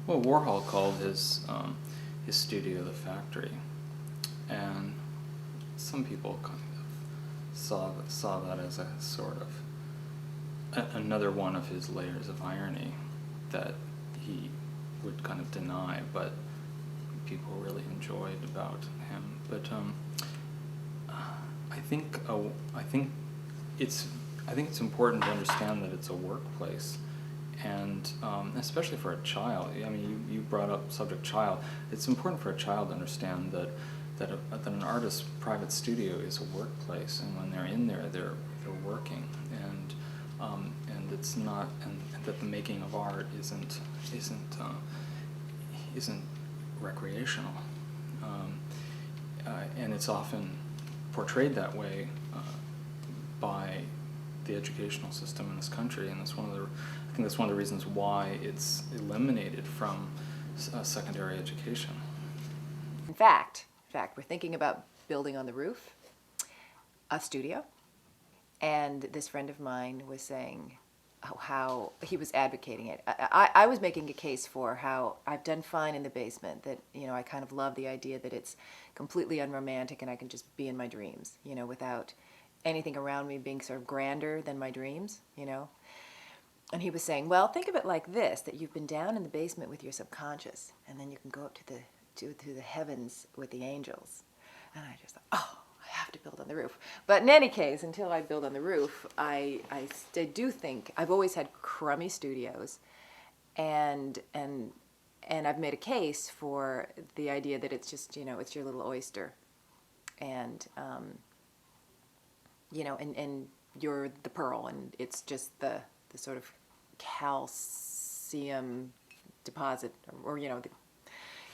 Well, Warhol called his studio the factory, and some people kind of saw that as a sort of another one of his layers of irony that he would kind of deny, but people really enjoyed about him. But I think it's important to understand that it's a workplace, and especially for a child. I mean, you brought up subject child. It's important for a child to understand that an artist's private studio is a workplace, and when they're in there, they're working, and it's not, and that the making of art isn't recreational, and it's often portrayed that way by the educational system in this country, and I think that's one of the reasons why it's eliminated from secondary education. In fact, we're thinking about building on the roof a studio, and this friend of mine was saying how he was advocating it. I was making a case for how I've done fine in the basement, that, I kind of love the idea that it's completely unromantic and I can just be in my dreams, without anything around me being sort of grander than my dreams, And he was saying, well, think of it like this, that you've been down in the basement with your subconscious, and then you can go up to the heavens with the angels. And I just thought, oh, I have to build on the roof. But in any case, until I build on the roof, I do think I've always had crummy studios, and I've made a case for the idea that it's just, it's your little oyster, and and you're the pearl, and it's just the sort of calcium deposit, or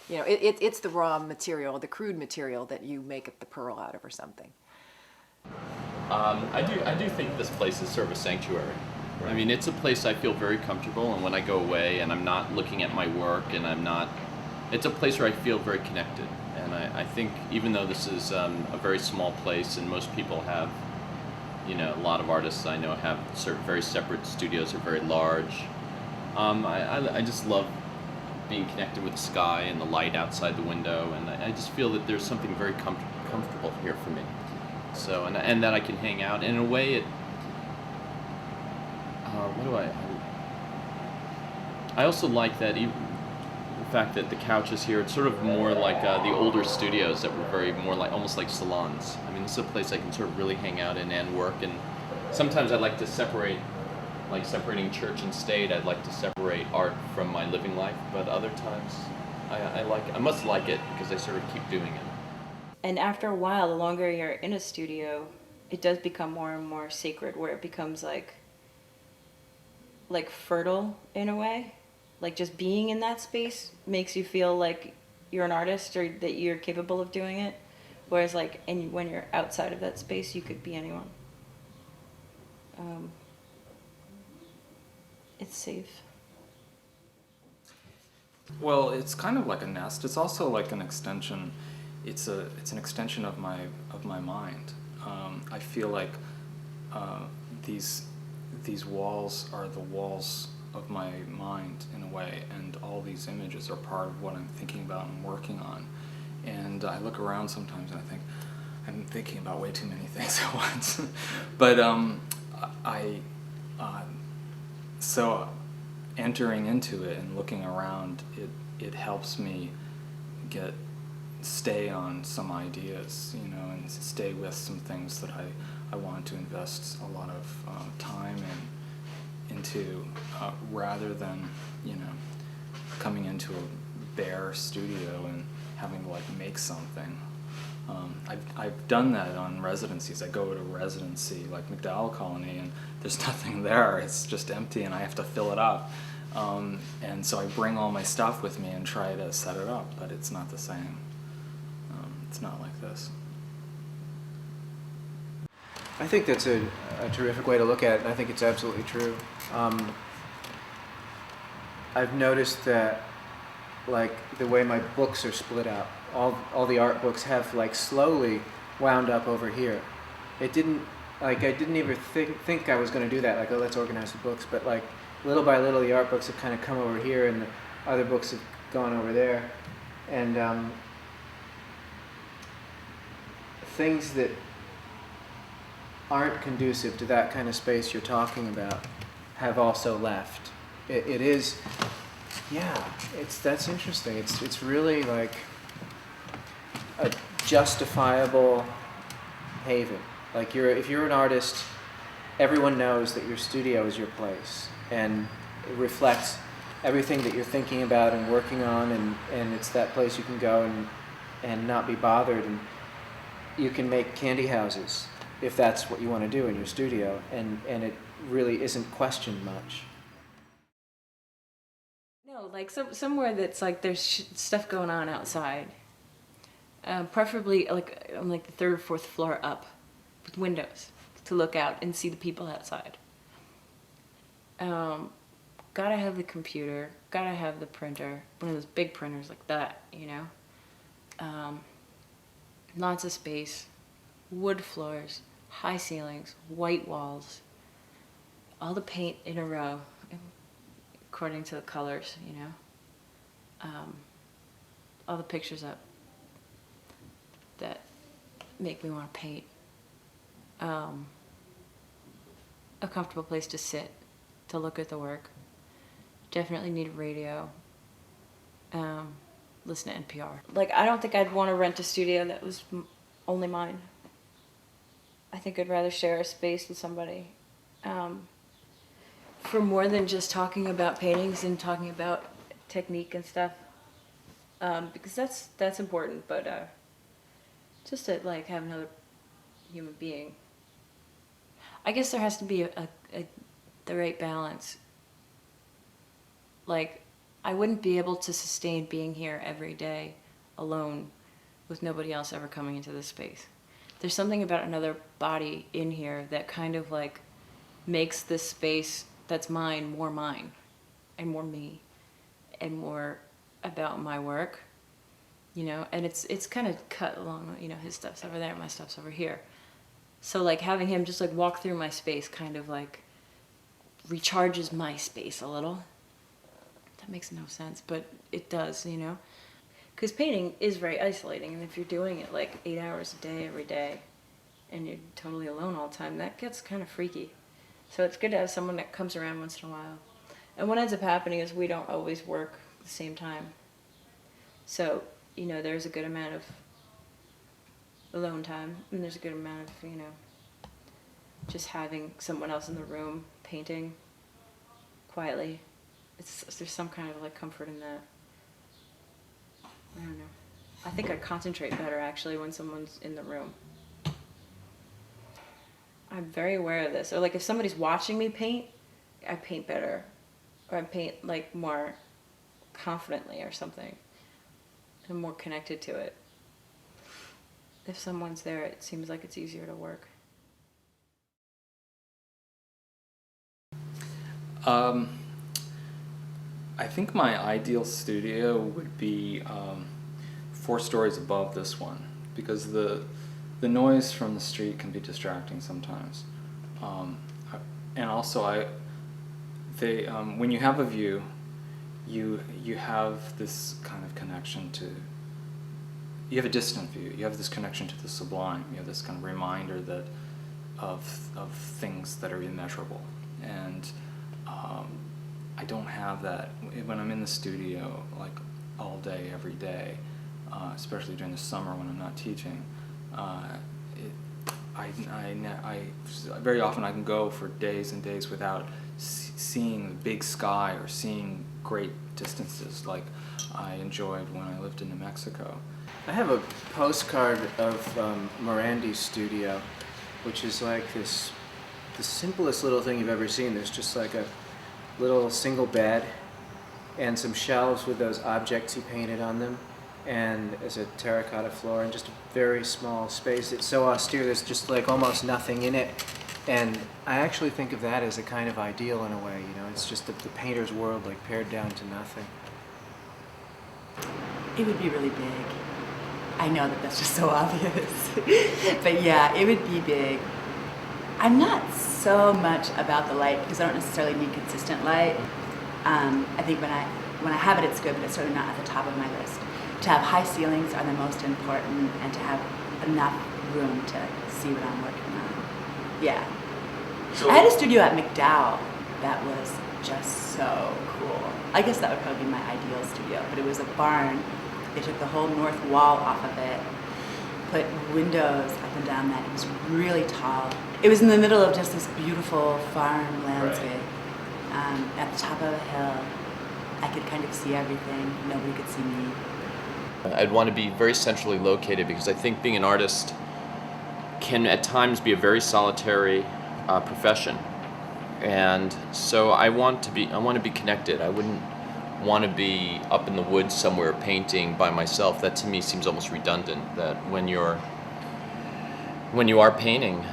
it's the raw material, the crude material that you make up the pearl out of or something. I do think this place is sort of a sanctuary. Right. I mean, it's a place I feel very comfortable, and when I go away and I'm not looking at my work, and it's a place where I feel very connected. And I think even though this is a very small place, and most people have, a lot of artists I know have very separate studios, are very large, I just love being connected with the sky and the light outside the window, and I just feel that there's something very comfortable here for me. So, and that I can hang out. And in a way, it, I also like that the fact that the couch is here. It's sort of more like the older studios that were more like, almost like salons. I mean, this is a place I can sort of really hang out in and work. And sometimes I like to separate, like separating church and state. I'd like to separate art from my living life. But other times, I must like it because I sort of keep doing it. And after a while, the longer you're in a studio, it does become more and more sacred, where it becomes like fertile in a way. Like just being in that space makes you feel like you're an artist, or that you're capable of doing it. Whereas when you're outside of that space, you could be anyone. It's safe. Well, it's kind of like a nest. It's also like an extension. It's an extension of my mind. I feel like these walls are the walls of my mind in a way, and all these images are part of what I'm thinking about and working on. And I look around sometimes and I think I'm thinking about way too many things at once. But so entering into it and looking around, it helps me stay on some ideas, and stay with some things that I want to invest a lot of time into, rather than, coming into a bare studio and having to make something. I've done that on residencies. I go to a residency like MacDowell Colony, and there's nothing there. It's just empty, and I have to fill it up. And so I bring all my stuff with me and try to set it up, but it's not the same. It's not like this. I think that's a terrific way to look at it, and I think it's absolutely true. I've noticed that, the way my books are split up, all the art books have slowly wound up over here. It didn't, I didn't even think I was going to do that, let's organize the books, but little by little the art books have kind of come over here, and other books have gone over there, and things that aren't conducive to that kind of space you're talking about have also left. It is, yeah, that's interesting. It's really like a justifiable haven. Like if you're an artist, everyone knows that your studio is your place, and it reflects everything that you're thinking about and working on, and it's that place you can go and not be bothered, and you can make candy houses if that's what you want to do in your studio, and it really isn't questioned much. No, like somewhere that's like there's stuff going on outside. Preferably like on like the 3rd or 4th floor up, with windows to look out and see the people outside. Gotta have the computer, gotta have the printer, one of those big printers like that, you know. Lots of space, wood floors, high ceilings, white walls, all the paint in a row, according to the colors, you know. All the pictures up that make me want to paint. A comfortable place to sit, to look at the work. Definitely need a radio. Listen to NPR. Like, I don't think I'd want to rent a studio that was only mine. I think I'd rather share a space with somebody. For more than just talking about paintings and talking about technique and stuff. Because that's important, but just to like have another human being. I guess there has to be the right balance. Like, I wouldn't be able to sustain being here every day alone with nobody else ever coming into this space. There's something about another body in here that kind of like makes this space that's mine and more me and more about my work, you know, and it's kind of cut along, you know, his stuff's over there, my stuff's over here. So like having him just like walk through my space kind of like recharges my space a little. That makes no sense, but it does, you know? Because painting is very isolating, and if you're doing it like 8 hours a day, every day, and you're totally alone all the time, that gets kind of freaky. So it's good to have someone that comes around once in a while. And what ends up happening is we don't always work at the same time. So, you know, there's a good amount of alone time, and there's a good amount of, you know, just having someone else in the room painting quietly. There's some kind of like comfort in that. I don't know. I think I concentrate better actually when someone's in the room. I'm very aware of this. Or like if somebody's watching me paint, I paint better. Or I paint like more confidently or something. I'm more connected to it. If someone's there, it seems like it's easier to work. I think my ideal studio would be 4 stories above this one, because the noise from the street can be distracting sometimes, and also when you have a view, you have this kind of connection to. You have a distant view. You have this connection to the sublime. You have this kind of reminder that of things that are immeasurable, and I don't have that when I'm in the studio like all day, every day, especially during the summer when I'm not teaching. Very often I can go for days and days without seeing the big sky or seeing great distances like I enjoyed when I lived in New Mexico. I have a postcard of Morandi's studio, which is like the simplest little thing you've ever seen. There's just like a little single bed and some shelves with those objects he painted on them, and as a terracotta floor, and just a very small space. It's so austere, there's just like almost nothing in it. And I actually think of that as a kind of ideal in a way, you know, it's just the painter's world like pared down to nothing. It would be really big. I know that that's just so obvious. But yeah, it would be big. I'm not so much about the light because I don't necessarily need consistent light. I think when when I have it, it's good, but it's certainly not at the top of my list. To have high ceilings are the most important, and to have enough room to see what I'm working on. Yeah. So I had a studio at McDowell that was just so cool. I guess that would probably be my ideal studio, but it was a barn. They took the whole north wall off of it, put windows up and down that. It was really tall. It was in the middle of just this beautiful farm landscape. At the top of a hill, I could kind of see everything. Nobody could see me. I'd want to be very centrally located because I think being an artist can at times be a very solitary profession, and so I want to be connected. I wouldn't want to be up in the woods somewhere painting by myself. That to me seems almost redundant. That when you are painting,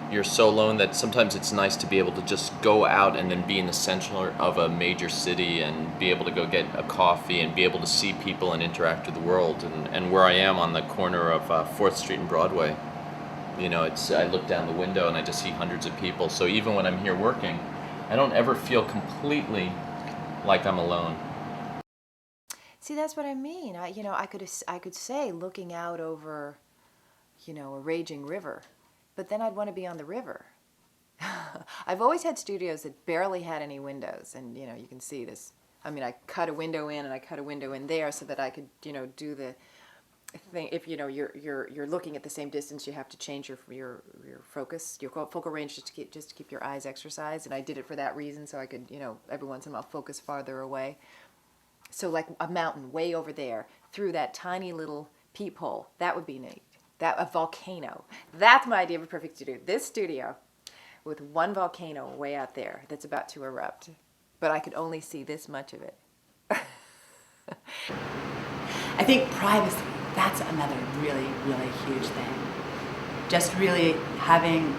you're so alone that sometimes it's nice to be able to just go out and then be in the center of a major city and be able to go get a coffee and be able to see people and interact with the world. And where I am on the corner of 4th Street and Broadway, you know, I look down the window and I just see hundreds of people. So even when I'm here working, I don't ever feel completely like I'm alone. See, that's what I mean. I could say looking out over, a raging river, but then I'd want to be on the river. I've always had studios that barely had any windows, and you can see this. I mean, I cut a window in and I cut a window in there so that I could, do the thing. If you're looking at the same distance, you have to change your focus, your focal range, just to keep your eyes exercised. And I did it for that reason, so I could, every once in a while focus farther away. So like a mountain way over there through that tiny little peephole, that would be neat. A volcano. That's my idea of a perfect studio. This studio with one volcano way out there that's about to erupt, but I could only see this much of it. I think privacy, that's another really, really huge thing. Just really having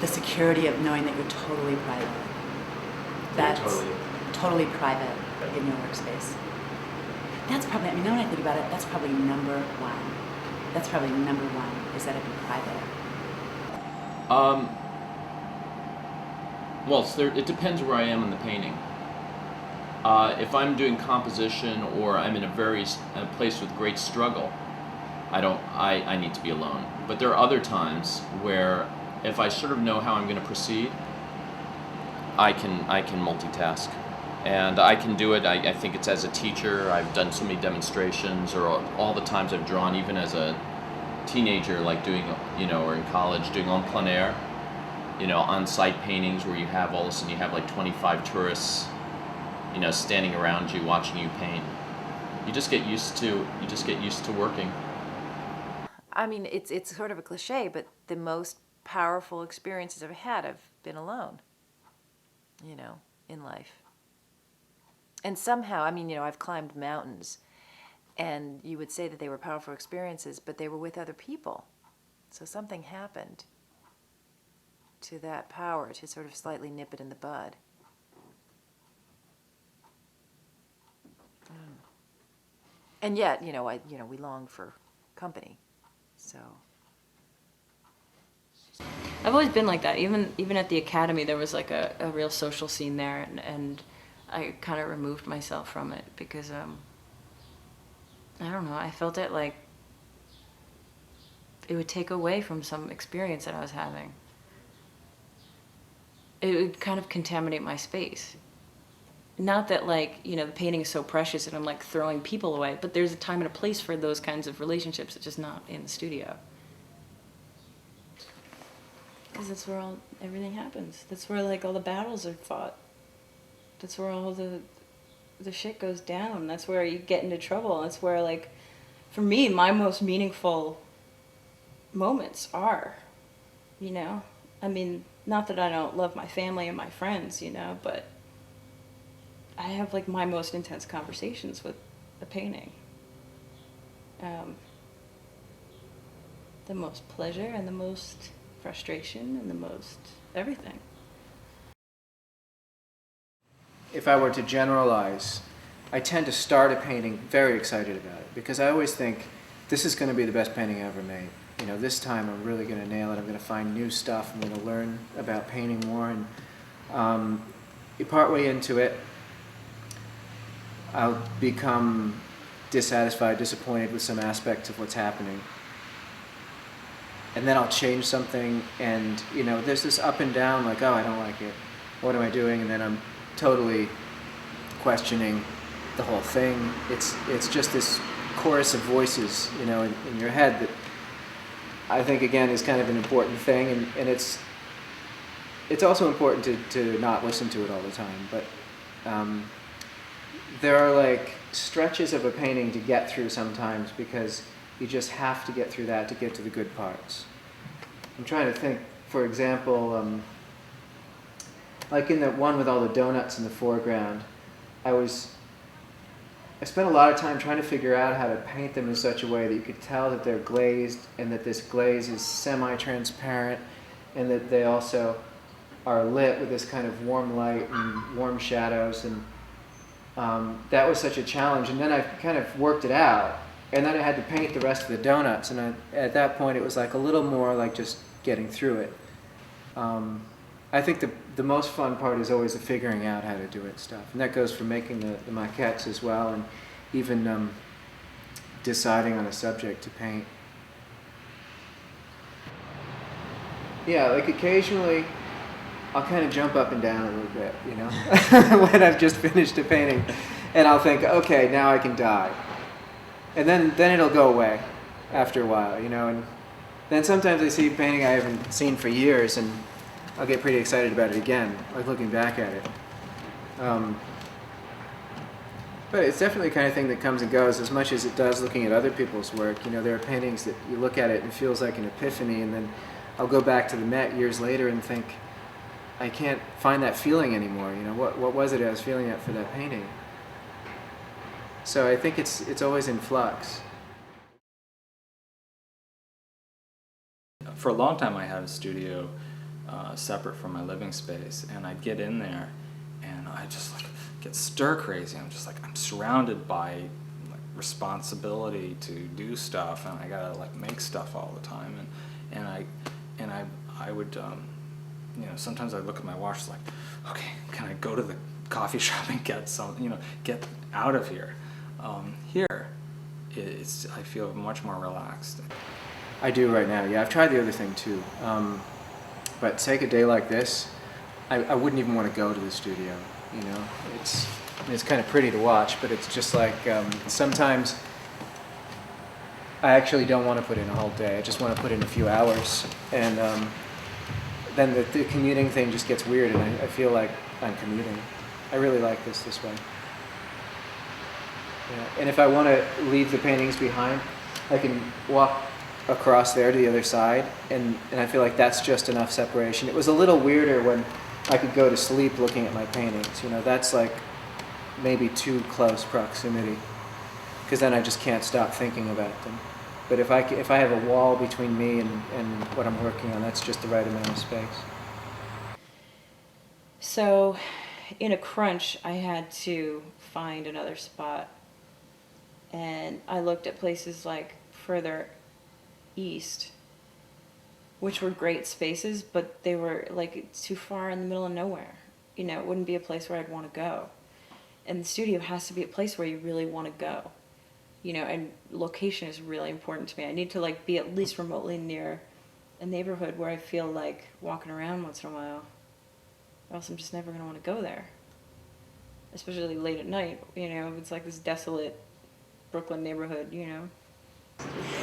the security of knowing that you're totally private. That's totally private in your workspace. That's probably, when I think about it, that's probably number one. That's probably number one, is that it be private. Well, it depends where I am in the painting. If I'm doing composition or I'm in a place with great struggle, I need to be alone. But there are other times where if I sort of know how I'm going to proceed, I can multitask. And I can do it, I think it's as a teacher. I've done so many demonstrations, or all the times I've drawn, even as a teenager, like doing, or in college, doing en plein air, on-site paintings where all of a sudden you have like 25 tourists, standing around you, watching you paint. You just get used to working. I mean, it's sort of a cliche, but the most powerful experiences I've had have been alone, in life. And somehow, I've climbed mountains, and you would say that they were powerful experiences, but they were with other people. So something happened to that power to sort of slightly nip it in the bud. And yet, we long for company. So I've always been like that. Even at the academy, there was like a real social scene there, and I kind of removed myself from it because I don't know, I felt it like it would take away from some experience that I was having. It would kind of contaminate my space. Not that the painting is so precious and I'm like throwing people away, but there's a time and a place for those kinds of relationships. It's just not in the studio. Because that's where everything happens. That's where all the battles are fought. That's where all the shit goes down. That's where you get into trouble. That's where for me, my most meaningful moments are, not that I don't love my family and my friends, but I have my most intense conversations with the painting. The most pleasure and the most frustration and the most everything. If I were to generalize, I tend to start a painting very excited about it because I always think this is going to be the best painting I ever made. This time I'm really going to nail it. I'm going to find new stuff. I'm going to learn about painting more, and Partway into it, I'll become dissatisfied, disappointed with some aspect of what's happening. And then I'll change something, and there's this up and down, like, oh, I don't like it. What am I doing? And then I'm totally questioning the whole thing. It's just this chorus of voices, in your head that I think, again, is kind of an important thing, and it's also important to not listen to it all the time, but there are like stretches of a painting to get through sometimes, because you just have to get through that to get to the good parts. I'm trying to think, for example, like in the one with all the donuts in the foreground, I spent a lot of time trying to figure out how to paint them in such a way that you could tell that they're glazed, and that this glaze is semi-transparent, and that they also are lit with this kind of warm light and warm shadows, and that was such a challenge. And then I kind of worked it out, and then I had to paint the rest of the donuts, and at that point it was like a little more like just getting through it. I think the most fun part is always the figuring out how to do it stuff, and that goes for making the maquettes as well, and even deciding on a subject to paint. Yeah, like occasionally I'll kind of jump up and down a little bit, when I've just finished a painting, and I'll think, okay, now I can die. And then it'll go away after a while, and then sometimes I see a painting I haven't seen for years, and I'll get pretty excited about it again, like looking back at it. But it's definitely the kind of thing that comes and goes as much as it does looking at other people's work. There are paintings that you look at it and it feels like an epiphany, and then I'll go back to the Met years later and think, I can't find that feeling anymore. What was it I was feeling for that painting? So I think it's always in flux. For a long time I had a studio separate from my living space, and I'd get in there and I just get stir crazy. I'm just I'm surrounded by responsibility to do stuff, and I gotta make stuff all the time, and I would sometimes I look at my watch okay, can I go to the coffee shop and get some, get out of here. Here I feel much more relaxed. I do right now. Yeah, I've tried the other thing too. But take a day like this, I wouldn't even want to go to the studio. It's kind of pretty to watch, but it's just sometimes I actually don't want to put in a whole day. I just want to put in a few hours, and then the commuting thing just gets weird, and I feel like I'm commuting. I really like this way. Yeah. And if I want to leave the paintings behind, I can walk across there to the other side, and I feel like that's just enough separation. It was a little weirder when I could go to sleep looking at my paintings. That's maybe too close proximity, because then I just can't stop thinking about them. But if I have a wall between me and what I'm working on, that's just the right amount of space. So, in a crunch, I had to find another spot, and I looked at places further east, which were great spaces, but they were too far in the middle of nowhere. It wouldn't be a place where I'd want to go. And the studio has to be a place where you really want to go. And location is really important to me. I need to be at least remotely near a neighborhood where I feel like walking around once in a while, or else I'm just never going to want to go there. Especially late at night, it's this desolate Brooklyn neighborhood,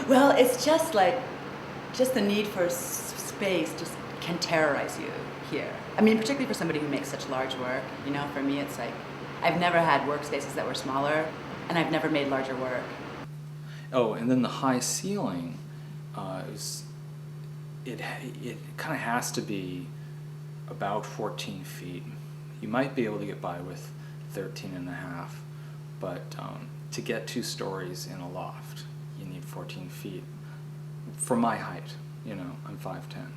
Well, it's just the need for space just can terrorize you here. I mean, particularly for somebody who makes such large work. For me, it's I've never had workspaces that were smaller, and I've never made larger work. Oh, and then the high ceiling, it kind of has to be about 14 feet. You might be able to get by with 13 and a half, but to get 2 stories in a loft, you need 14 feet. For my height, I'm 5'10".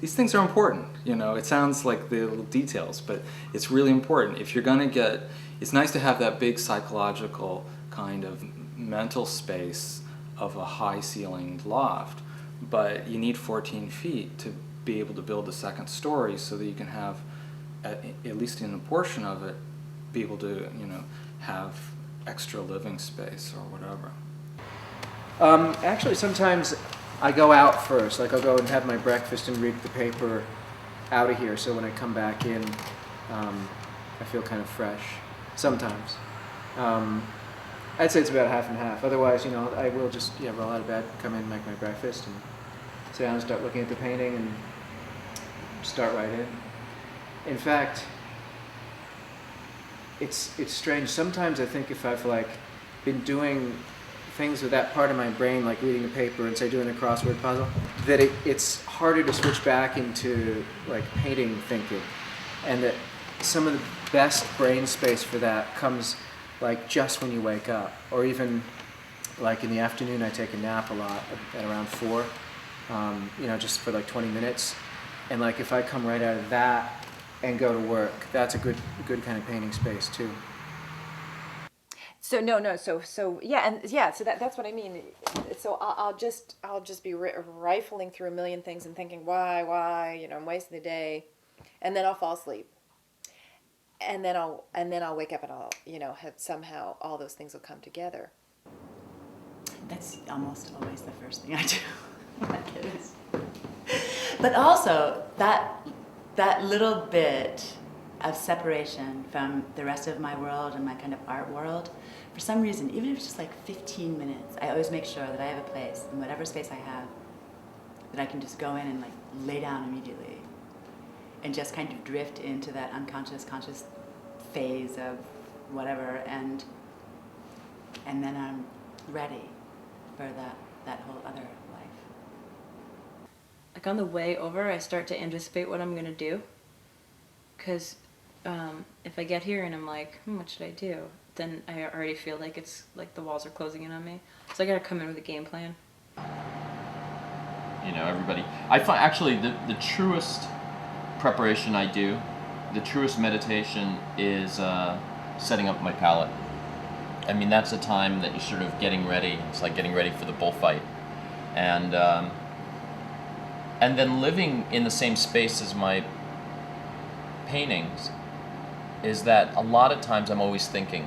These things are important, it sounds like the little details, but it's really important. If you're gonna it's nice to have that big psychological kind of mental space of a high ceilinged loft, but you need 14 feet to be able to build a second story so that you can have at least in a portion of it, be able to, you know, have extra living space or whatever. Actually, sometimes I go out first. Like I'll go and have my breakfast and read the paper out of here. So when I come back in, I feel kind of fresh. Sometimes. I'd say it's about half and half. Otherwise, you know, I will just roll out of bed, come in, make my breakfast, and sit down and start looking at the painting and start right in. In fact, it's strange. Sometimes I think if I've like been doing things with that part of my brain, like reading a paper and say doing a crossword puzzle, that it's harder to switch back into like painting thinking, and that some of the best brain space for that comes like just when you wake up, or even like in the afternoon. I take a nap a lot at around 4, you know, just for like 20 minutes, and like if I come right out of that and go to work, that's a good kind of painting space too. So no, so yeah, and yeah, so that's what I mean. So I'll just be rifling through a million things and thinking why, you know, I'm wasting the day, and then I'll fall asleep, and then I'll wake up and I'll, you know, have somehow all those things will come together. That's almost always the first thing I do when I get this. But also that little bit of separation from the rest of my world and my kind of art world, for some reason, even if it's just like 15 minutes, I always make sure that I have a place in whatever space I have that I can just go in and like lay down immediately and just kind of drift into that unconscious, conscious phase of whatever, and then I'm ready for that whole other life. Like on the way over, I start to anticipate what I'm gonna do. Cause if I get here and I'm like, what should I do? Then I already feel like it's like the walls are closing in on me. So I gotta come in with a game plan. You know, everybody. I find actually the truest preparation I do, the truest meditation is setting up my palette. I mean, that's a time that you're sort of getting ready. It's like getting ready for the bullfight, and then living in the same space as my paintings is that a lot of times I'm always thinking,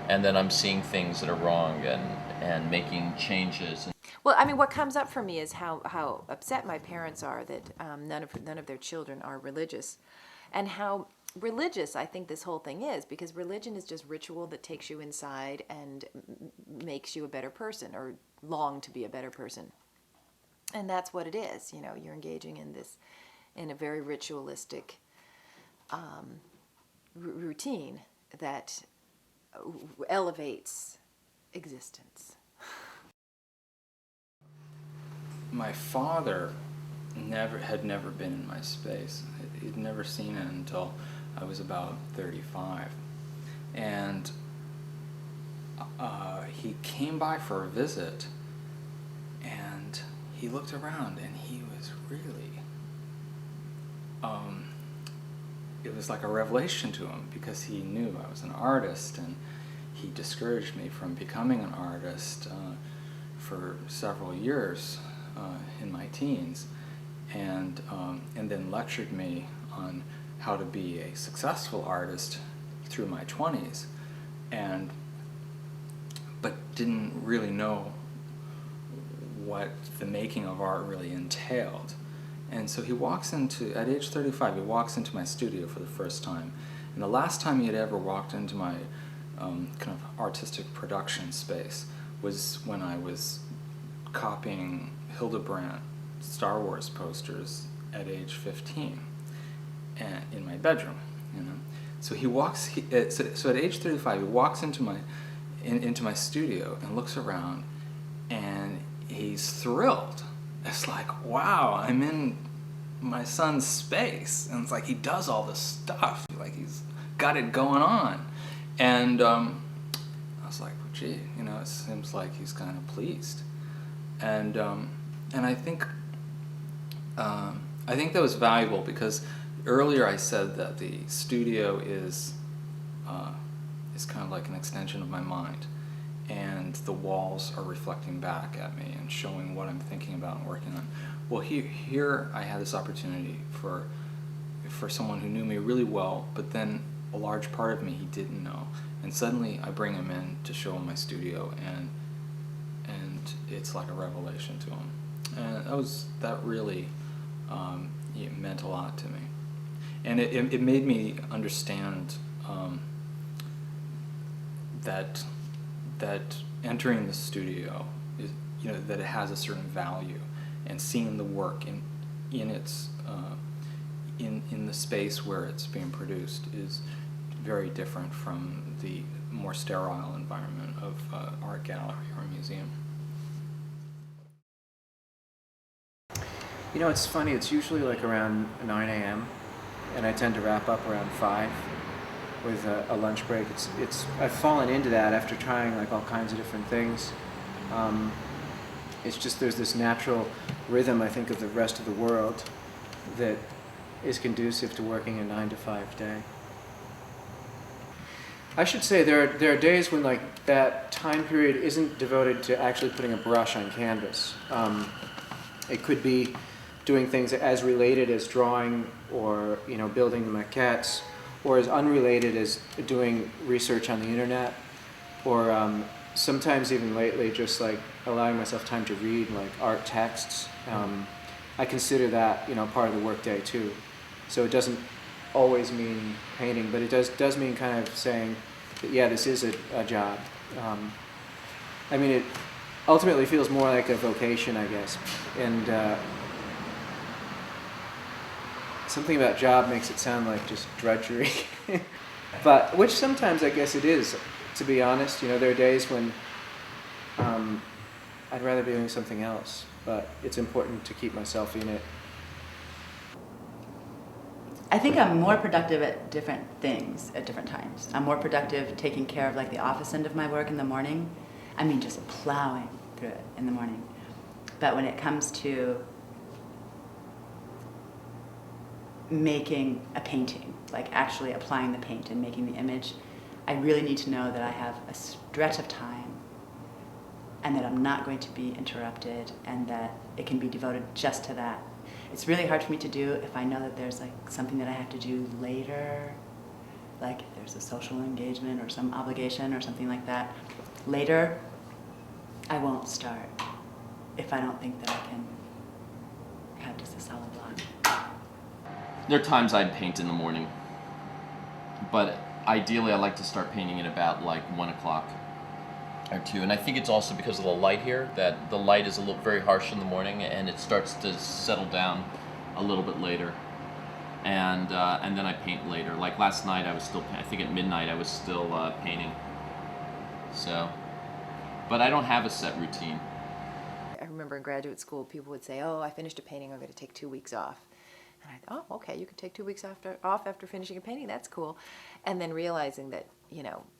and then I'm seeing things that are wrong and making changes. Well, I mean, what comes up for me is how upset my parents are that none of their children are religious, and how religious I think this whole thing is, because religion is just ritual that takes you inside and makes you a better person, or long to be a better person. And that's what it is. You know, you're engaging in a very ritualistic routine that elevates existence. My father had never been in my space. He'd never seen it until I was about 35. And he came by for a visit, and he looked around, and he was really, it was like a revelation to him, because he knew I was an artist, and he discouraged me from becoming an artist for several years in my teens, and then lectured me on how to be a successful artist through my 20s, but didn't really know what the making of art really entailed. And so he walks at age 35, he walks into my studio for the first time. And the last time he had ever walked into my kind of artistic production space was when I was copying Hildebrandt Star Wars posters at age 15 in my bedroom, you know. So he walks, so at age 35, he walks into my studio and looks around, and he's thrilled. It's like, wow, I'm in my son's space, and it's like he does all this stuff, like he's got it going on. And I was like, well, gee, you know, it seems like he's kind of pleased. And I think that was valuable, because earlier I said that the studio is kind of like an extension of my mind, and the walls are reflecting back at me and showing what I'm thinking about and working on. Well, here I had this opportunity for for someone who knew me really well, but then a large part of me he didn't know. And suddenly I bring him in to show him my studio, and it's like a revelation to him. And that really it meant a lot to me. And it made me understand that entering the studio is, that it has a certain value, and seeing the work in its in the space where it's being produced is very different from the more sterile environment of art gallery or museum. It's funny. It's usually like around 9 a.m. and I tend to wrap up around 5 with a lunch break. I've fallen into that after trying like all kinds of different things. It's just there's this natural rhythm, I think, of the rest of the world that is conducive to working a 9 to 5 day. I should say there are days when like that time period isn't devoted to actually putting a brush on canvas. It could be doing things as related as drawing or building maquettes, or as unrelated as doing research on the internet, or sometimes even lately just like allowing myself time to read like art texts. I consider that part of the workday too. So it doesn't always mean painting, but it does mean kind of saying that this is a job. It ultimately feels more like a vocation, I guess, and something about job makes it sound like just drudgery, but which sometimes I guess it is. To be honest, there are days when I'd rather be doing something else, but it's important to keep myself in it. I think I'm more productive at different things at different times. I'm more productive taking care of like the office end of my work in the morning. Just plowing through it in the morning. But when it comes to making a painting, like actually applying the paint and making the image, I really need to know that I have a stretch of time and that I'm not going to be interrupted and that it can be devoted just to that. It's really hard for me to do if I know that there's like something that I have to do later, like if there's a social engagement or some obligation or something like that. Later, I won't start if I don't think that I can have just a solid block. There are times I'd paint in the morning, but ideally I like to start painting at about like 1 o'clock or 2. And I think it's also because of the light here, that the light is very harsh in the morning and it starts to settle down a little bit later. And then I paint later. Like last night I think at midnight I was still painting. So, but I don't have a set routine. I remember in graduate school, people would say, "Oh, I finished a painting, I'm going to take 2 weeks off." And I thought, "Oh, okay, you could take 2 weeks off after finishing a painting, that's cool." And then realizing that,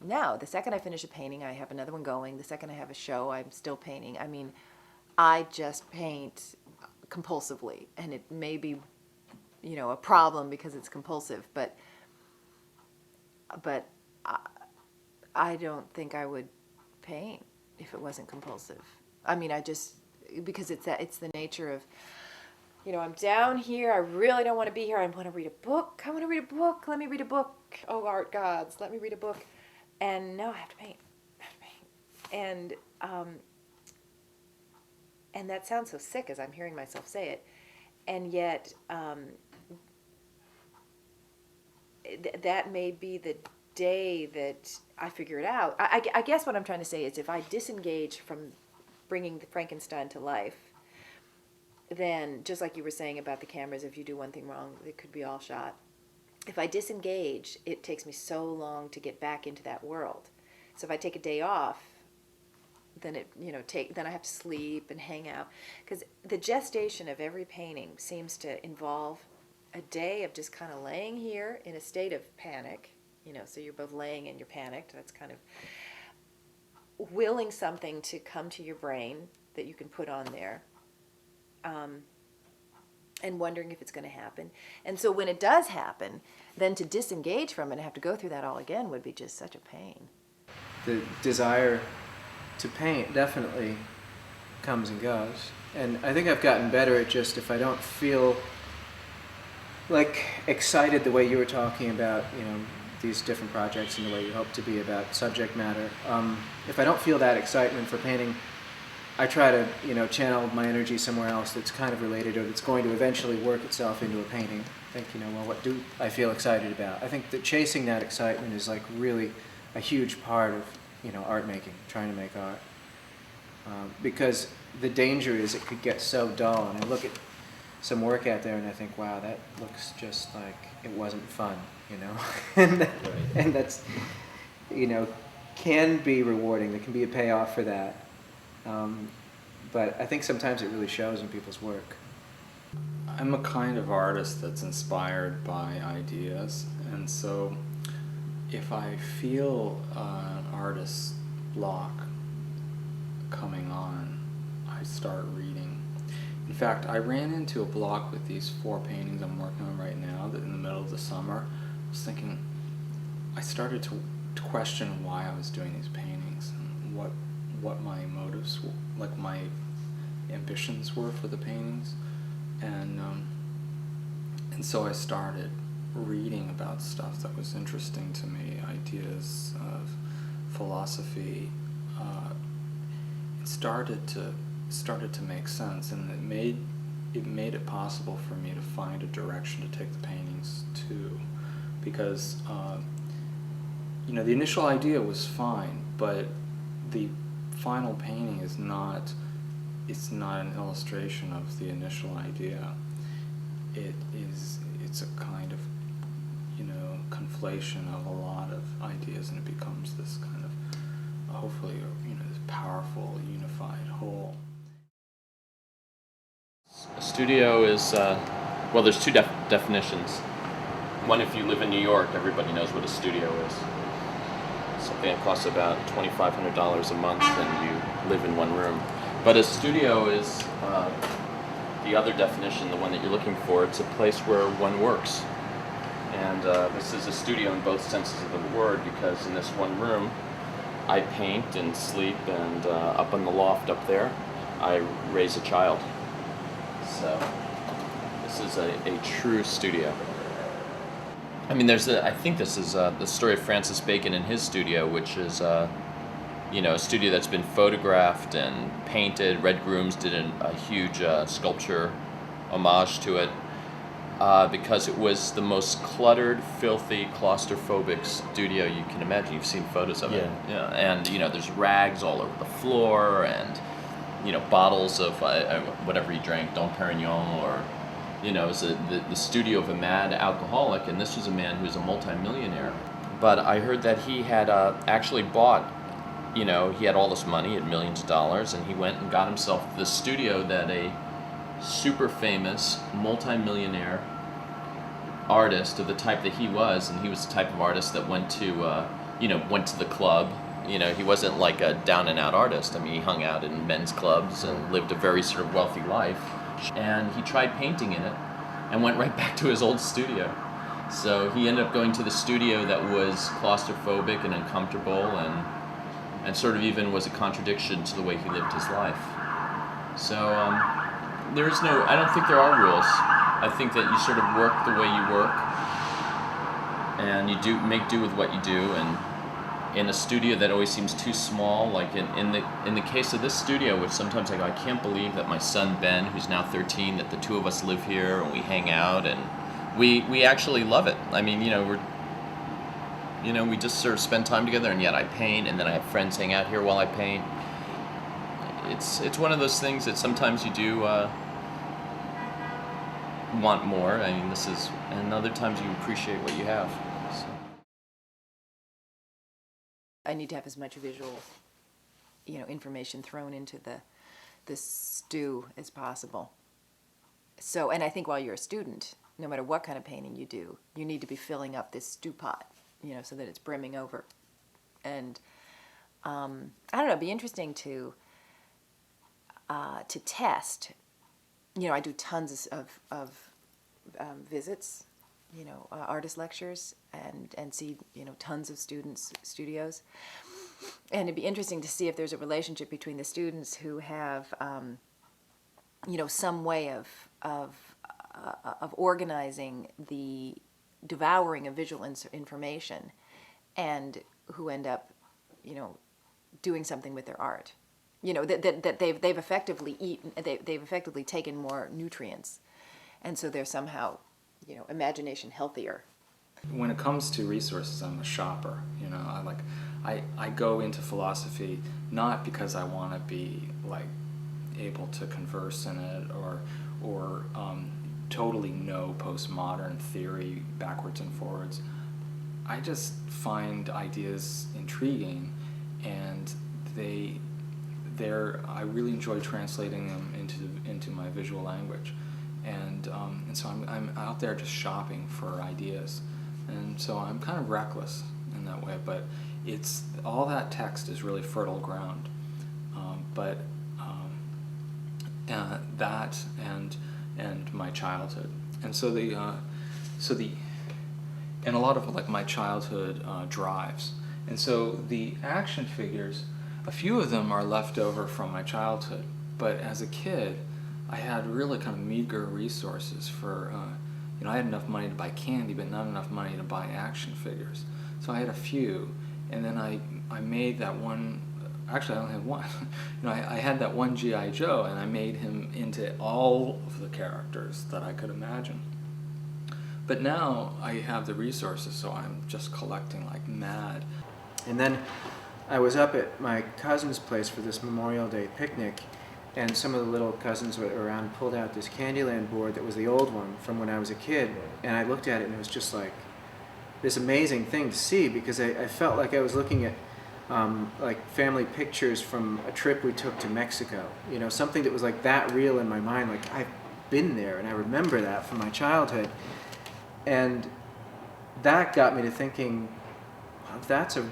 now, the second I finish a painting, I have another one going. The second I have a show, I'm still painting. I just paint compulsively, and it may be, a problem because it's compulsive, but I don't think I would paint if it wasn't compulsive. Because it's the nature of, I'm down here, I really don't want to be here, I want to read a book, let me read a book, oh art gods, let me read a book, and now I have to paint, and that sounds so sick as I'm hearing myself say it, and yet that may be the day that I figure it out. I guess what I'm trying to say is if I disengage from bringing the Frankenstein to life, then just like you were saying about the cameras, if you do one thing wrong, it could be all shot. If I disengage, it takes me so long to get back into that world. So if I take a day off, then then I have to sleep and hang out. Because the gestation of every painting seems to involve a day of just kind of laying here in a state of panic. So you're both laying and you're panicked. That's kind of willing something to come to your brain that you can put on there. And wondering if it's going to happen. And so when it does happen, then to disengage from it and have to go through that all again would be just such a pain. The desire to paint definitely comes and goes. And I think I've gotten better at just, if I don't feel like excited the way you were talking about, you know, these different projects and the way you hope to be about subject matter. If I don't feel that excitement for painting, I try to, you know, channel my energy somewhere else that's kind of related or that's going to eventually work itself into a painting. Think, you know, well, what do I feel excited about? I think that chasing that excitement is like really a huge part of, you know, art making, trying to make art. Because the danger is it could get so dull, and I look at some work out there and I think, wow, that looks just like it wasn't fun, you know? and that's, you know, can be rewarding. There can be a payoff for that. But I think sometimes it really shows in people's work. I'm a kind of artist that's inspired by ideas, and so if I feel an artist's block coming on, I start reading. In fact, I ran into a block with these 4 paintings I'm working on right now that in the middle of the summer. I was thinking, I started to question why I was doing these paintings and what my motives, like my ambitions were for the paintings. And so I started reading about stuff that was interesting to me, ideas of philosophy. It started to make sense, and it made it possible for me to find a direction to take the paintings to, because you know, the initial idea was fine, but the final painting is not. It's not an illustration of the initial idea. It's a kind of, you know, conflation of a lot of ideas, and it becomes this kind of, hopefully, you know, this powerful, unified whole. A studio is, well, there's 2 definitions. One, if you live in New York, everybody knows what a studio is. Something that costs about $2,500 a month, and you live in one room. But a studio is the other definition, the one that you're looking for. It's a place where one works. And this is a studio in both senses of the word, because in this one room, I paint and sleep, and up on the loft up there, I raise a child. So this is a true studio. I mean, I think this is the story of Francis Bacon in his studio, which is you know, a studio that's been photographed and painted. Red Grooms did a huge sculpture homage to it because it was the most cluttered, filthy, claustrophobic studio you can imagine. You've seen photos of it. Yeah. And, you know, there's rags all over the floor, and, you know, bottles of whatever he drank, Dom Perignon, or, you know, it was the studio of a mad alcoholic, and this was a man who was a multimillionaire. But I heard that he had actually bought, you know, he had all this money, he had millions of dollars, and he went and got himself the studio that a super famous multi-millionaire artist of the type that he was, and he was the type of artist that went to, you know, went to the club. You know, he wasn't like a down and out artist. I mean, he hung out in men's clubs and lived a very sort of wealthy life. And he tried painting in it and went right back to his old studio. So he ended up going to the studio that was claustrophobic and uncomfortable, and sort of even was a contradiction to the way he lived his life. So there's no, I don't think there are rules. I think that you sort of work the way you work, and you make do with what you do. And in a studio that always seems too small, like in the case of this studio, which sometimes I go, I can't believe that my son Ben, who's now 13, that the 2 of us live here and we hang out, and we actually love it. I mean, you know, we just sort of spend time together, and yet I paint, and then I have friends hang out here while I paint. It's one of those things that sometimes you do want more. I mean, and other times you appreciate what you have. So. I need to have as much visual, you know, information thrown into the stew as possible. So, and I think while you're a student, no matter what kind of painting you do, you need to be filling up this stew pot, you know, so that it's brimming over. And I don't know, it'd be interesting to test. You know, I do tons of visits, you know, artist lectures, and see, you know, tons of students' studios. And it'd be interesting to see if there's a relationship between the students who have, you know, some way of of organizing the devouring of visual information, and who end up, doing something with their art. That they've effectively eaten, they've effectively taken more nutrients, and so they're somehow, imagination healthier. When it comes to resources, I'm a shopper. I go into philosophy not because I want to be able to converse in it or totally know postmodern theory backwards and forwards. I just find ideas intriguing, and I really enjoy translating them into my visual language, and so I'm out there just shopping for ideas, and so I'm kind of reckless in that way. But it's all that text is really fertile ground, that and my childhood, and and a lot of my childhood drives. And so the action figures, a few of them are left over from my childhood, but as a kid, I had really kind of meager resources for, I had enough money to buy candy, but not enough money to buy action figures. So I had a few, and then I made that one. Actually, I only had one. I had that one G.I. Joe, and I made him into all of the characters that I could imagine. But now I have the resources, so I'm just collecting like mad. And then I was up at my cousin's place for this Memorial Day picnic, and some of the little cousins were around, pulled out this Candyland board that was the old one from when I was a kid, and I looked at it, and it was just like this amazing thing to see, because I felt like I was looking at family pictures from a trip we took to Mexico. Something that was like that real in my mind, like I've been there and I remember that from my childhood. And that got me to thinking, well, if that's a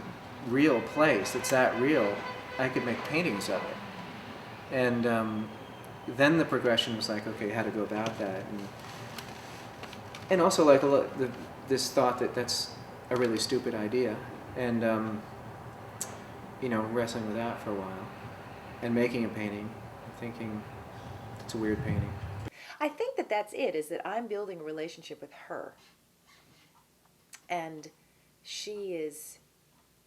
real place, that's that real, I could make paintings of it. And then the progression was like, okay, how to go about that. And also like this thought that that's a really stupid idea. And wrestling with that for a while, and making a painting, thinking it's a weird painting. I think that's it, is that I'm building a relationship with her, and she is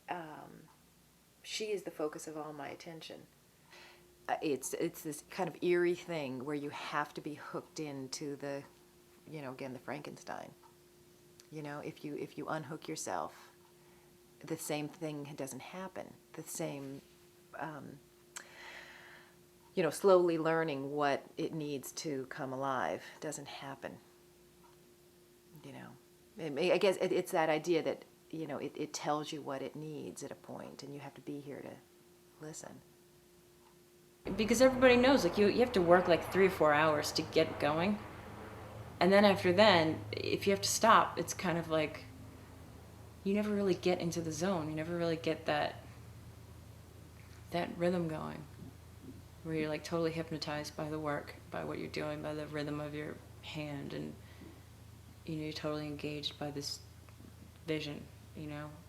the focus of all my attention. It's this kind of eerie thing where you have to be hooked into the, again, the Frankenstein. If you unhook yourself, the same thing doesn't happen. The same, slowly learning what it needs to come alive doesn't happen. I guess it's that idea that, it tells you what it needs at a point, and you have to be here to listen. Because everybody knows, you have to work 3 or 4 hours to get going. And then after then, if you have to stop, it's kind of like you never really get into the zone. You never really get that rhythm going, where you're totally hypnotized by the work, by what you're doing, by the rhythm of your hand, and you're totally engaged by this vision.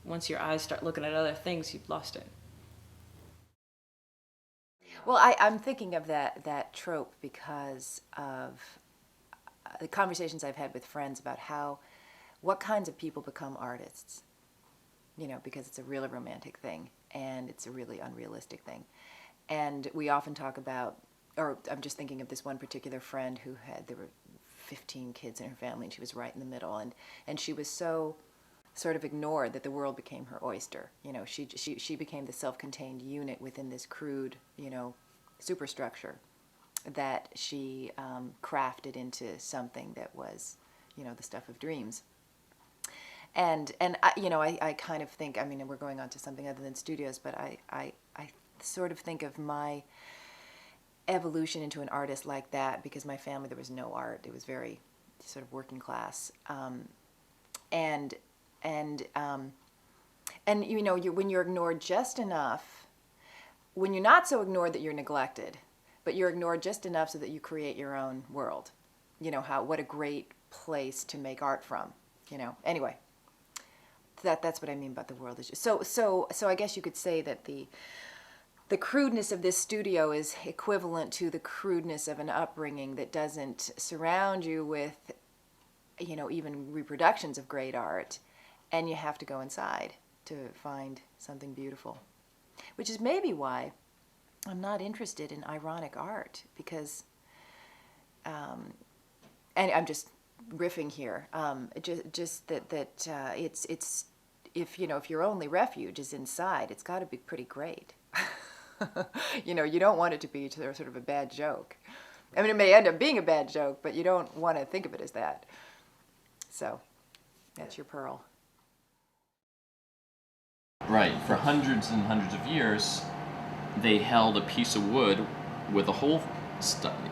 Once your eyes start looking at other things, you've lost it. Well, I'm thinking of that trope because of the conversations I've had with friends about what kinds of people become artists. Because it's a really romantic thing, and it's a really unrealistic thing. And we often talk about, or I'm just thinking of this one particular friend there were 15 kids in her family, and she was right in the middle, and she was so sort of ignored that the world became her oyster. She became the self-contained unit within this crude, superstructure that she crafted into something that was, the stuff of dreams. And I kind of think, we're going on to something other than studios, but I sort of think of my evolution into an artist like that, because my family, there was no art. It was very sort of working class. And when you're ignored just enough, when you're not so ignored that you're neglected, but you're ignored just enough so that you create your own world. What a great place to make art from. Anyway. That's what I mean about the world. So I guess you could say that the crudeness of this studio is equivalent to the crudeness of an upbringing that doesn't surround you with, you know, even reproductions of great art, and you have to go inside to find something beautiful. Which is maybe why I'm not interested in ironic art, because, and I'm just riffing here, just that it's if, you know, if your only refuge is inside, it's got to be pretty great. You know, you don't want it to be sort of a bad joke. I mean, it may end up being a bad joke, but you don't want to think of it as that. So, that's your pearl. Right. For hundreds and hundreds of years, they held a piece of wood with a hole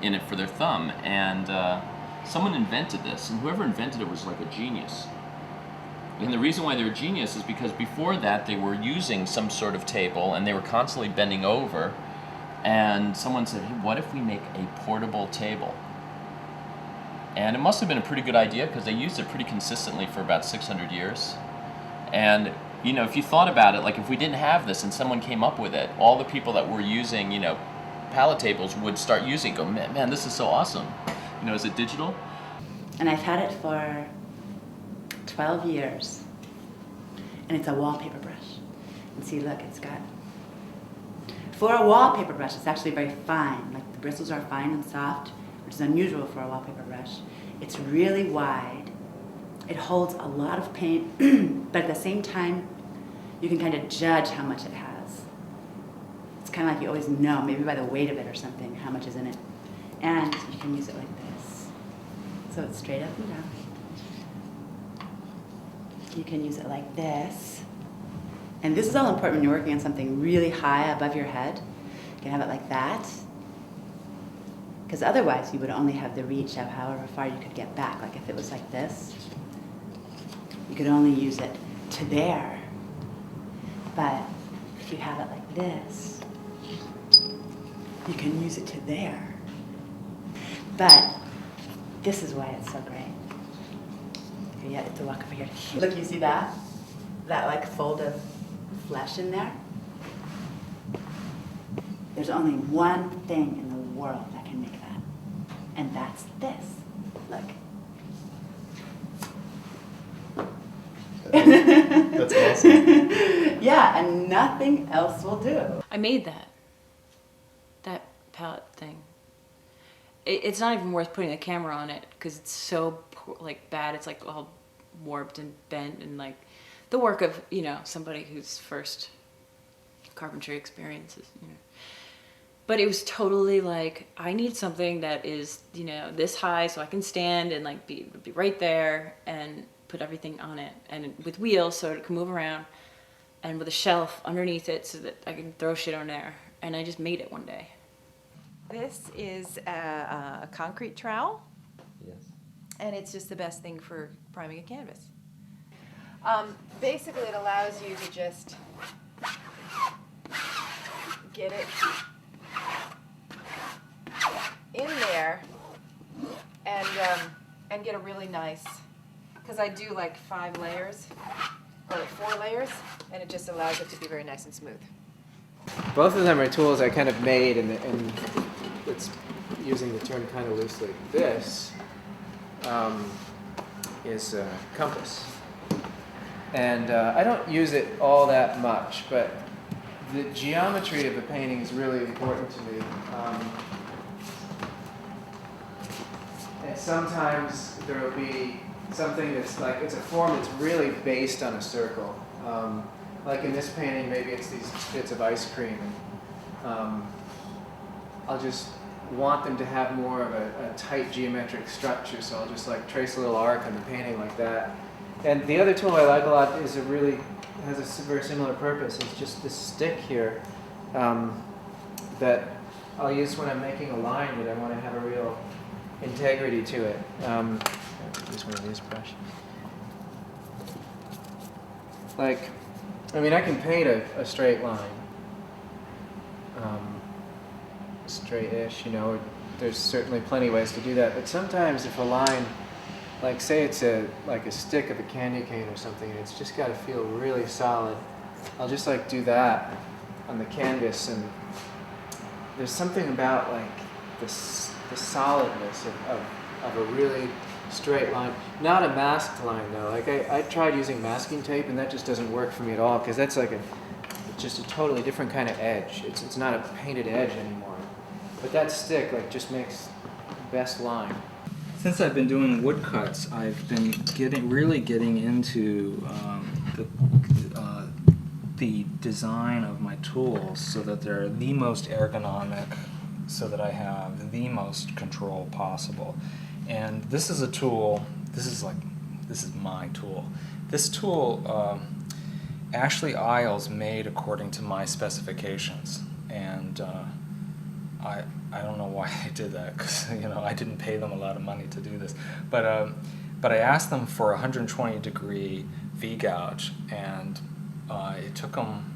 in it for their thumb, and someone invented this, and whoever invented it was like a genius. And the reason why they're a genius is because before that they were using some sort of table and they were constantly bending over, and someone said, hey, what if we make a portable table? And it must have been a pretty good idea because they used it pretty consistently for about 600 years. And you know, if you thought about it, like if we didn't have this and someone came up with it, all the people that were using, you know, pallet tables would start using it, go, man, this is so awesome. You know, is it digital? And I've had it for 12 years. And it's a wallpaper brush. And see, look, it's got... For a wallpaper brush, it's actually very fine. Like the bristles are fine and soft, which is unusual for a wallpaper brush. It's really wide. It holds a lot of paint, but at the same time, you can kind of judge how much it has. It's kind of like you always know, maybe by the weight of it or something, how much is in it. And you can use it like this. So it's straight up and down. You can use it like this. And this is all important when you're working on something really high above your head. You can have it like that. Because otherwise you would only have the reach of however far you could get back. Like if it was like this, you could only use it to there. But if you have it like this, you can use it to there. But this is why it's so great. You have to walk over here. Look, you see that? That like fold of flesh in there? There's only one thing in the world that can make that. And that's this. Look. That's awesome. Yeah, and nothing else will do. I made that palette thing. It's not even worth putting a camera on it because it's so like bad. It's like all warped and bent and like the work of, you know, somebody whose first carpentry experiences, you know. But it was totally like, I need something that is, you know, this high so I can stand and like be right there and put everything on it, and with wheels so it can move around, and with a shelf underneath it so that I can throw shit on there. And I just made it one day. This is a concrete trowel, Yes. and it's just the best thing for priming a canvas. Basically, it allows you to just get it in there and get a really nice, because I do like 5 layers or 4 layers, and it just allows it to be very nice and smooth. Both of them are tools I kind of made, and it's using the term kind of loosely. This is a compass. And I don't use it all that much, but the geometry of the painting is really important to me. And sometimes there will be something that's like, it's a form that's really based on a circle. Like in this painting, maybe it's these bits of ice cream. I'll just want them to have more of a tight geometric structure, so I'll just like trace a little arc on the painting like that. And the other tool I like a lot is has a very similar purpose. It's just this stick here that I'll use when I'm making a line that I want to have a real integrity to it. Use one of these brush. Like, I mean, I can paint a straight line, straight-ish, you know. There's certainly plenty of ways to do that. But sometimes if a line, like say it's like a stick of a candy cane or something, and it's just got to feel really solid, I'll just like do that, on the canvas, and there's something about like the solidness of a really straight line. Not a masked line though. Like I tried using masking tape, and that just doesn't work for me at all, because that's like just a totally different kind of edge. It's not a painted edge anymore. But that stick like just makes the best line. Since I've been doing woodcuts, I've been really getting into the design of my tools so that they're the most ergonomic, so that I have the most control possible. And this is a tool. This is my tool. This tool, Ashley Isles made according to my specifications, and I don't know why I did that, because I didn't pay them a lot of money to do this, but I asked them for a 120-degree V-gouge, and it took them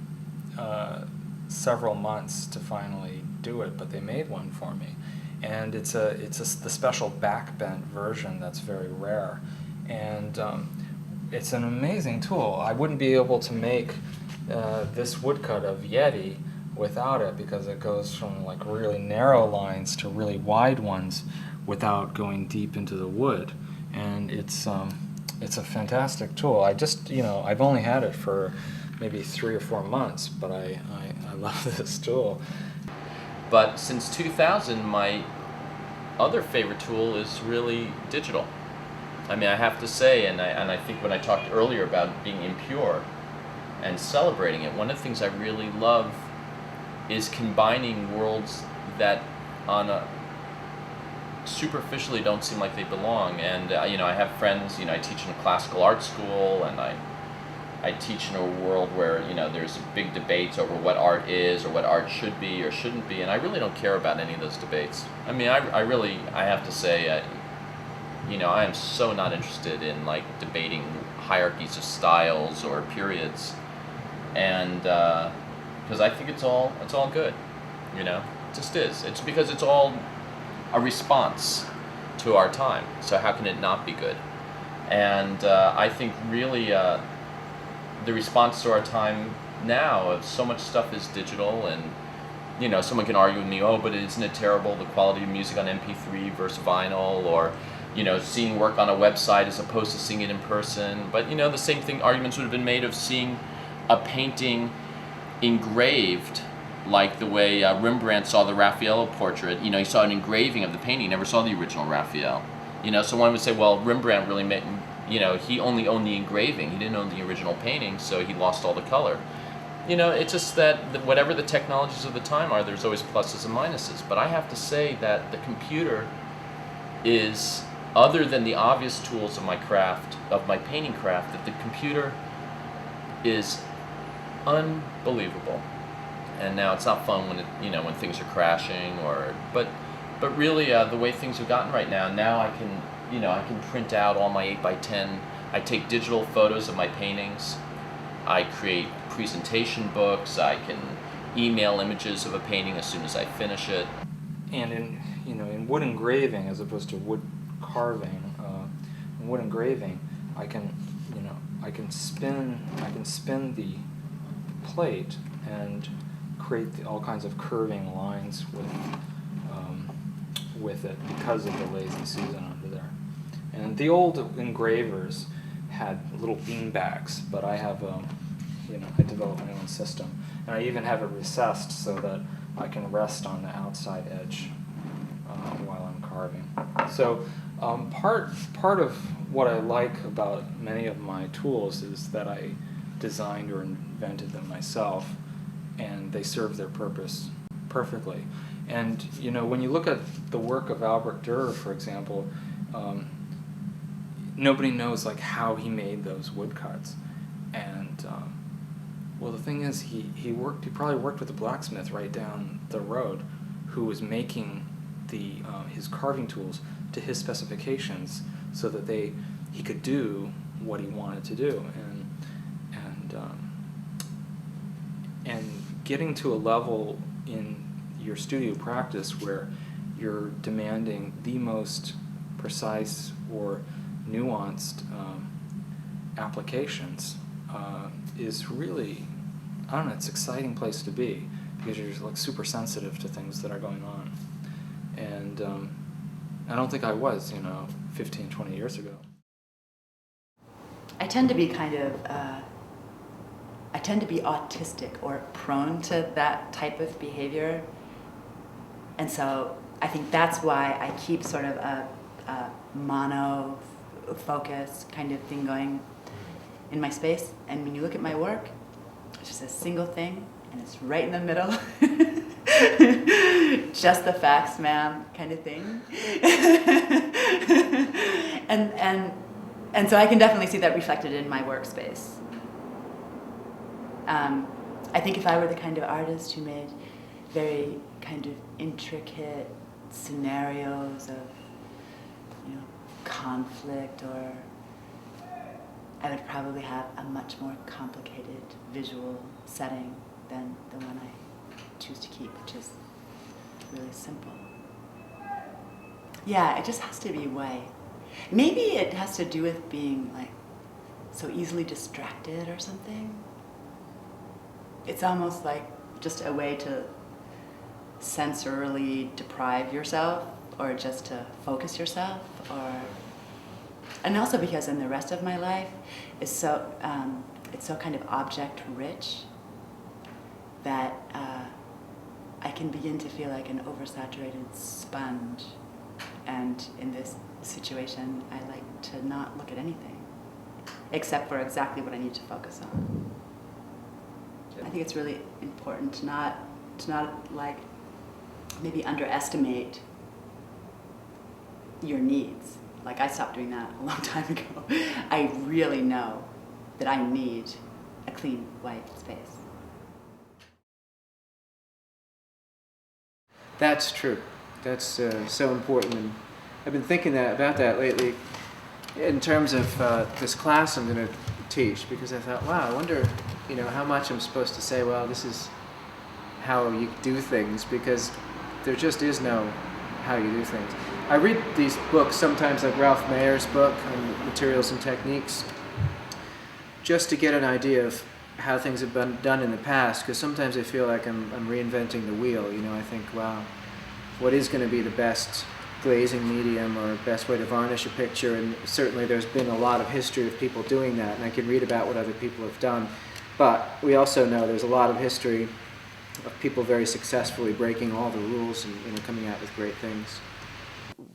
several months to finally do it, but they made one for me, and it's the special backbent version that's very rare, and it's an amazing tool. I wouldn't be able to make this woodcut of Yeti without it, because it goes from like really narrow lines to really wide ones without going deep into the wood, and it's a fantastic tool. I've only had it for maybe 3 or 4 months, but I love this tool. But since 2000, my other favorite tool is really digital. I mean, I have to say, and I think when I talked earlier about being impure and celebrating it, one of the things I really love is combining worlds that superficially don't seem like they belong. And I have friends, I teach in a classical art school, and I teach in a world where there's big debates over what art is or what art should be or shouldn't be, and I really don't care about any of those debates. I mean, I have to say, I am so not interested in like debating hierarchies of styles or periods, and because I think it's all good, it just is. It's because it's all a response to our time. So how can it not be good? And I think really the response to our time now of so much stuff is digital, and someone can argue with me, oh, but isn't it terrible, the quality of music on MP3 versus vinyl, or seeing work on a website as opposed to seeing it in person. But the same arguments would have been made of seeing a painting engraved, like the way Rembrandt saw the Raffaello portrait. He saw an engraving of the painting, he never saw the original Raphael. So one would say, well, Rembrandt really made, he only owned the engraving, he didn't own the original painting, so he lost all the color. It's just that whatever the technologies of the time are, there's always pluses and minuses. But I have to say that the computer is, other than the obvious tools of my craft, of my painting craft, that the computer is unbelievable. And now it's not fun when when things are crashing, but really the way things have gotten right now I can print out all my 8x10. I take digital photos of my paintings. I create presentation books. I can email images of a painting as soon as I finish it. And in wood engraving, as opposed to wood carving, in wood engraving, I can spin the plate and create all kinds of curving lines with it because of the Lazy Susan under there. And the old engravers had little bean bags, but I have I developed my own system, and I even have it recessed so that I can rest on the outside edge while I'm carving. So part of what I like about many of my tools is that I designed or invented them myself, and they serve their purpose perfectly. And when you look at the work of Albrecht Dürer, for example, nobody knows like how he made those woodcuts. And well, the thing is, he probably worked with a blacksmith right down the road, who was making his carving tools to his specifications, so that he could do what he wanted to do. And getting to a level in your studio practice where you're demanding the most precise or nuanced applications is really I don't know, it's an exciting place to be because you're just like super sensitive to things that are going on. And I don't think I was, 15, 20 years ago. I tend to be I tend to be autistic or prone to that type of behavior. And so I think that's why I keep sort of a mono focus kind of thing going in my space. And when you look at my work, it's just a single thing, and it's right in the middle. Just the facts, ma'am, kind of thing. and so I can definitely see that reflected in my workspace. I think if I were the kind of artist who made very kind of intricate scenarios of, conflict, or I would probably have a much more complicated visual setting than the one I choose to keep, which is really simple. Yeah, it just has to be white. Maybe it has to do with being like so easily distracted or something. It's almost like just a way to sensorily deprive yourself, or just to focus yourself, and also because in the rest of my life it's so kind of object rich that I can begin to feel like an oversaturated sponge, and in this situation I like to not look at anything except for exactly what I need to focus on. I think it's really important to not like maybe underestimate your needs. Like I stopped doing that a long time ago. I really know that I need a clean white space. That's true. That's so important. And I've been thinking about that lately in terms of this class I'm going to teach, because I thought, wow, I wonder, how much I'm supposed to say, well, this is how you do things, because there just is no how you do things. I read these books sometimes, like Ralph Mayer's book on materials and techniques, just to get an idea of how things have been done in the past, because sometimes I feel like I'm reinventing the wheel. I think, wow, what is going to be the best glazing medium or best way to varnish a picture? And certainly there's been a lot of history of people doing that, and I can read about what other people have done. But we also know there's a lot of history of people very successfully breaking all the rules and coming out with great things.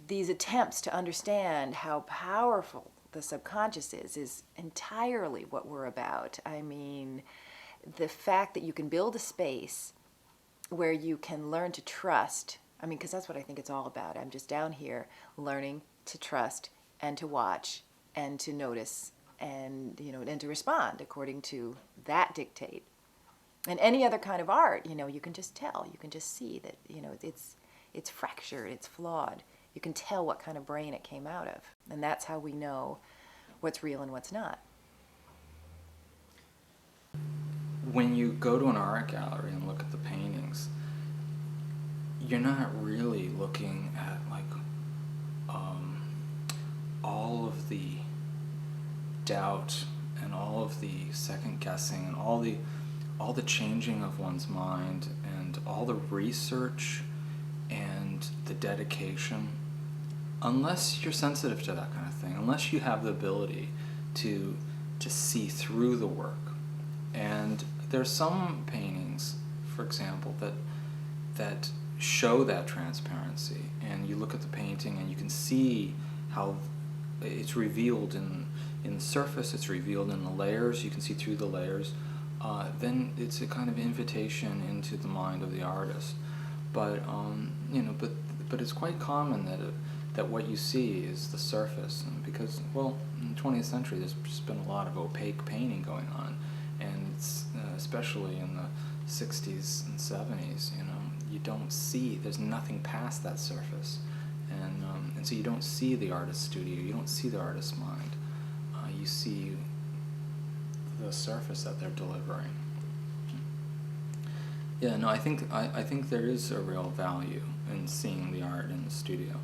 These attempts to understand how powerful the subconscious is entirely what we're about. I mean, the fact that you can build a space where you can learn to trust, because that's what I think it's all about. I'm just down here learning to trust and to watch and to notice and, and to respond according to that dictate. And any other kind of art, you can just tell, you can just see that, it's fractured, it's flawed. You can tell what kind of brain it came out of. And that's how we know what's real and what's not. When you go to an art gallery and look at the paintings, you're not really looking at all of the doubt and all of the second guessing and all the changing of one's mind and all the research and the dedication. Unless you're sensitive to that kind of thing, unless you have the ability to see through the work. And there's some paintings, for example, that show that transparency, and you look at the painting and you can see how it's revealed in the surface, it's revealed in the layers, you can see through the layers. Then it's a kind of invitation into the mind of the artist. But but it's quite common that what you see is the surface, and because, well, in the 20th century there's just been a lot of opaque painting going on, and it's, especially in the 60s and 70s, you don't see, there's nothing past that surface, and so you don't see the artist's studio, you don't see the artist's mind, you see the surface that they're delivering. Yeah, no, I think there is a real value in seeing the art in the studio.